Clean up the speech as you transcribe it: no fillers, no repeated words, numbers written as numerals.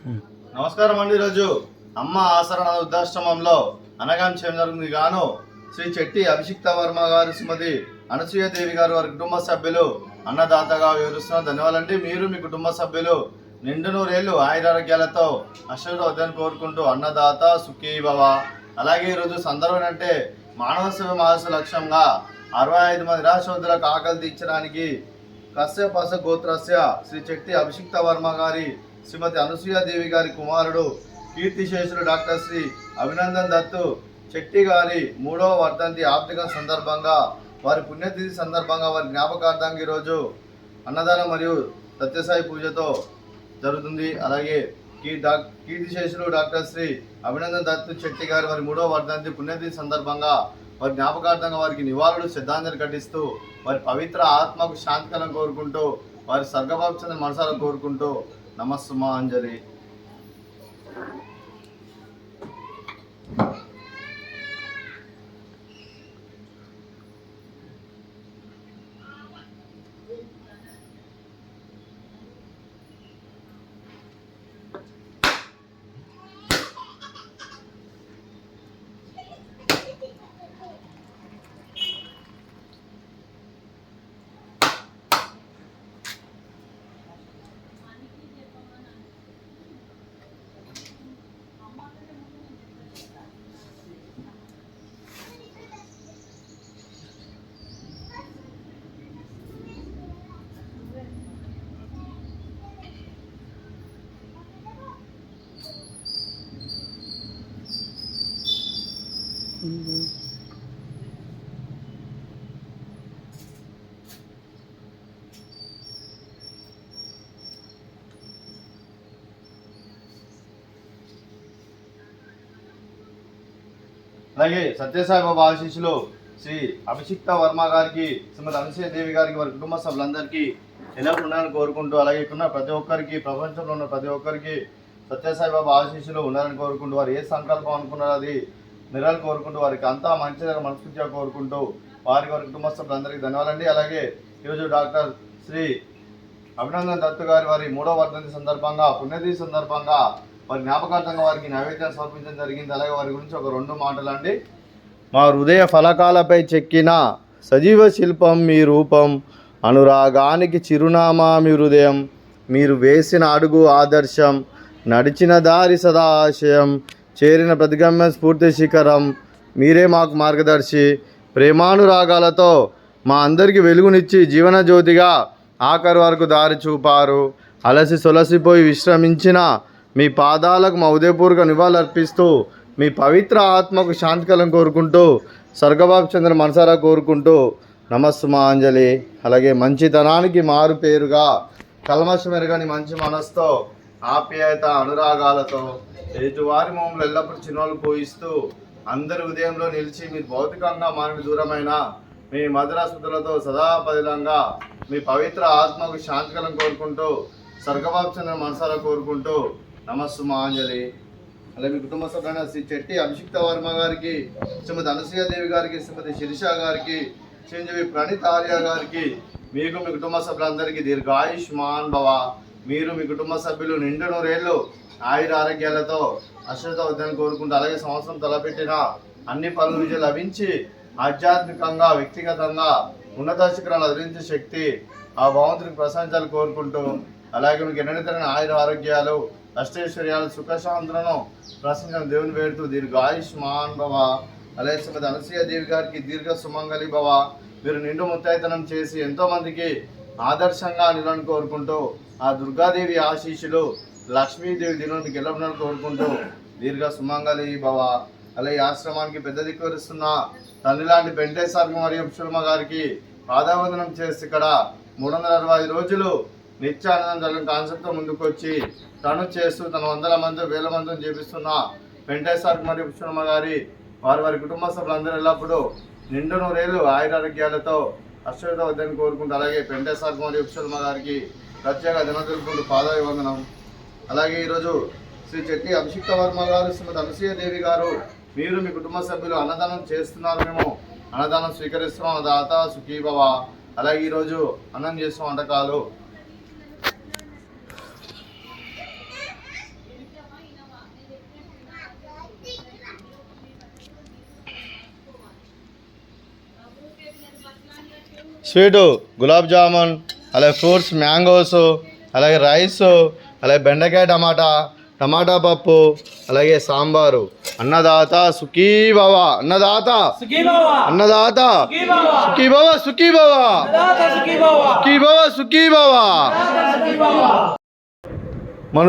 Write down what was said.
నమస్కారం అండి. ఈరోజు అమ్మ ఆసరణ వృద్ధాశ్రమంలో అనగాం చేయడం జరుగుతుంది గాను శ్రీ చెట్టి అభిషిక్త వర్మ గారు, శ్రీమతి అనసూయదేవి గారు, వారి కుటుంబ సభ్యులు అన్నదాతగా వివరిస్తున్నారు. ధన్యవాదాలండి. మీరు మీ కుటుంబ సభ్యులు నిండు నూరేళ్లు ఆయురారోగ్యాలతో అశ్వని కోరుకుంటూ అన్నదాత సుఖీ భవ. అలాగే ఈరోజు సందర్భం అంటే మానవ సేవ మహర్షి లక్ష్యంగా 65 మంది నిరాశ్రతులకు ఆకలి తీర్చడానికి కశ్యపస గోత్రస్య శ్రీ చెట్టి అభిషిక్త వర్మ గారి, శ్రీమతి అనసూయాదేవి గారి కుమారుడు కీర్తిశేషులు డాక్టర్ శ్రీ అభినందన్ దత్తు చెట్టి గారి 3వ వర్ధంతి ఆర్థిక సందర్భంగా, వారి పుణ్యతిథి సందర్భంగా వారి జ్ఞాపకార్థంగా ఈరోజు అన్నదానం మరియు సత్యసాయి పూజతో జరుగుతుంది. అలాగే కీర్తిశేషులు డాక్టర్ శ్రీ అభినందన్ దత్తు చెట్టి గారి వారి 3వ వర్ధంతి పుణ్యతిథి సందర్భంగా వారి జ్ఞాపకార్థంగా వారికి నివాళులు శ్రద్ధాంజలి ఘటిస్తూ వారి పవిత్ర ఆత్మకు శాంతికరం కోరుకుంటూ వారి స్వర్గభావించిన మనసాలను కోరుకుంటూ నమస్సుమాంజలి. అలాగే సత్యసాయిబాబా ఆశీస్సులు శ్రీ అభిషిక్త వర్మ గారికి, శ్రీమతి అనసూయదేవి గారికి, వారి కుటుంబ సభ్యులందరికీ ఎలా ఉండాలని కోరుకుంటూ, అలాగే ఇక్కడ ప్రతి ఒక్కరికి, ప్రపంచంలో ఉన్న ప్రతి ఒక్కరికి సత్యసాయిబాబా ఆశీస్సులు ఉండాలని కోరుకుంటూ, వారు ఏ సంకల్పం అనుకున్నారో అది నిరాలు కోరుకుంటూ, వారికి అంతా మంచిగా మనస్ఫూర్తిగా కోరుకుంటూ వారి కుటుంబ సభ్యులందరికీ ధన్యవాదాలండి. అలాగే ఈరోజు డాక్టర్ శ్రీ అభినందన్ దత్తు గారి వారి 3వ వర్ధంతి సందర్భంగా, పుణ్యతిథి సందర్భంగా వారి జ్ఞాపకార్థంగా వారికి నైవేద్యం సమర్పించడం జరిగింది. అలాగే వారి గురించి ఒక 2 మాటలు అండి. మా హృదయ ఫలకాలపై చెక్కిన సజీవ శిల్పం మీ రూపం, అనురాగానికి చిరునామా మీ హృదయం, మీరు వేసిన అడుగు ఆదర్శం, నడిచిన దారి సదా ఆశయం, చేరిన ప్రతిగమ్య స్ఫూర్తి శిఖరం, మీరే మాకు మార్గదర్శి. ప్రేమానురాగాలతో మా అందరికీ వెలుగునిచ్చి జీవన జ్యోతిగా ఆఖరి వరకు దారి చూపారు. అలసి సొలసిపోయి విశ్రమించిన మీ పాదాలకు మా ఉదయపూర్వక నివాళులు అర్పిస్తూ మీ పవిత్ర ఆత్మకు శాంతికలం కోరుకుంటూ స్వర్గబాబు చంద్ర మనసారా కోరుకుంటూ నమస్సుమాంజలి. అలాగే మంచితనానికి మారు పేరుగా కల్మషం ఎరగని మంచి మనసుతో ఆప్యాయత అనురాగాలతో ఎదుటివారి మమ్మల్ని ఎల్లప్పుడూ చిన్నోళ్ళు పోయిస్తూ అందరి ఉదయంలో నిలిచి మీరు భౌతికంగా మనకు దూరమైన మీ మధుర స్మృతులతో సదాపదిలంగా మీ పవిత్ర ఆత్మకు శాంతికలం కోరుకుంటూ స్వర్గబాబు చంద్ర మనసారా కోరుకుంటూ నమస్సుమాంజలి. అలాగే మీ కుటుంబ సభ్యులైన శ్రీ చెట్టి అభిషిక్త వర్మ గారికి, శ్రీమతి అనసూయదేవి గారికి, శ్రీమతి శిరీష గారికి, చిరంజీవి ప్రణీత్ ఆర్య గారికి, మీకు మీ కుటుంబ సభ్యులందరికీ దీర్ఘాయుష్మాన్ భవ. మీరు మీ కుటుంబ సభ్యులు నిండు నూరేళ్లు ఆయుర ఆరోగ్యాలతో అశ్వత వద్దని కోరుకుంటూ, అలాగే సంవత్సరం తలపెట్టిన అన్ని పనులు విజయం లభించి ఆధ్యాత్మికంగా వ్యక్తిగతంగా ఉన్నత శిఖరాలు అదిరించే శక్తి ఆ భగవంతునికి ప్రశంసలు కోరుకుంటూ, అలాగే మీకు ఎన్నడతరని ఆయుర ఆరోగ్యాలు అష్టైశ్వర్యాలు సుఖశాంతులను ప్రశ్నించిన దేవుని వేడుతూ దీర్ఘాయుష్మాన్ భవ. అలాగే శ్రీమతి అనసూయదేవి గారికి దీర్ఘ సుమంగళి భవ. మీరు నిండు ముత్తైతనం చేసి ఎంతోమందికి ఆదర్శంగా నిలని కోరుకుంటూ ఆ దుర్గాదేవి ఆశీస్సులు లక్ష్మీదేవి దినాన్ని గెలవనని కోరుకుంటూ దీర్ఘ సుమంగళి భవ. అలాగే ఆశ్రమానికి పెద్ద దిక్కువరిస్తున్న తండ్రి లాంటి వెంకటేశ్వర మరియు శర్మ గారికి పాదావందనం చేసి ఇక్కడ 365 రోజులు నిత్యానందం జరిగిన కాన్సెప్ట్తో ముందుకు వచ్చి తను చేస్తూ తన 100 మంది 1000 మందిని చేపిస్తున్న వెంకటేశ్వర మరియు శర్మ గారి వారి కుటుంబ సభ్యులందరూ ఎల్లప్పుడూ నిండు నూరేళ్లు ఆయురారోగ్యాలతో అశ్వత వద్దని కోరుకుంటూ, అలాగే వెంకటేశ్వర మరియు శర్మ గారికి ప్రత్యేక దినదులుపుకుంటూ పాదాభివందనం. అలాగే ఈరోజు శ్రీ చెట్టి అభిషిక్త వర్మ గారు, శ్రీమతి అనసూయదేవి గారు, మీరు మీ కుటుంబ సభ్యులు అన్నదానం చేస్తున్నారు. మేము అన్నదానం స్వీకరిస్తున్నాం. దాత సుఖీభవ. అలాగే ఈరోజు అన్నం చేస్తున్న వంటకాలు స్వీటు గులాబ్ జామున్, అలాగే ఫ్రూట్స్ మ్యాంగోస్, అలాగే రైస్, అలాగే బెండకాయ టమాటా పప్పు, అలాగే సాంబారు. అన్నదాత సుఖీ భవ, అన్నదాత అన్నదాత సుఖీ భవ, సుఖీ భవ, సుఖీ భవ, సుఖీ భవ. మన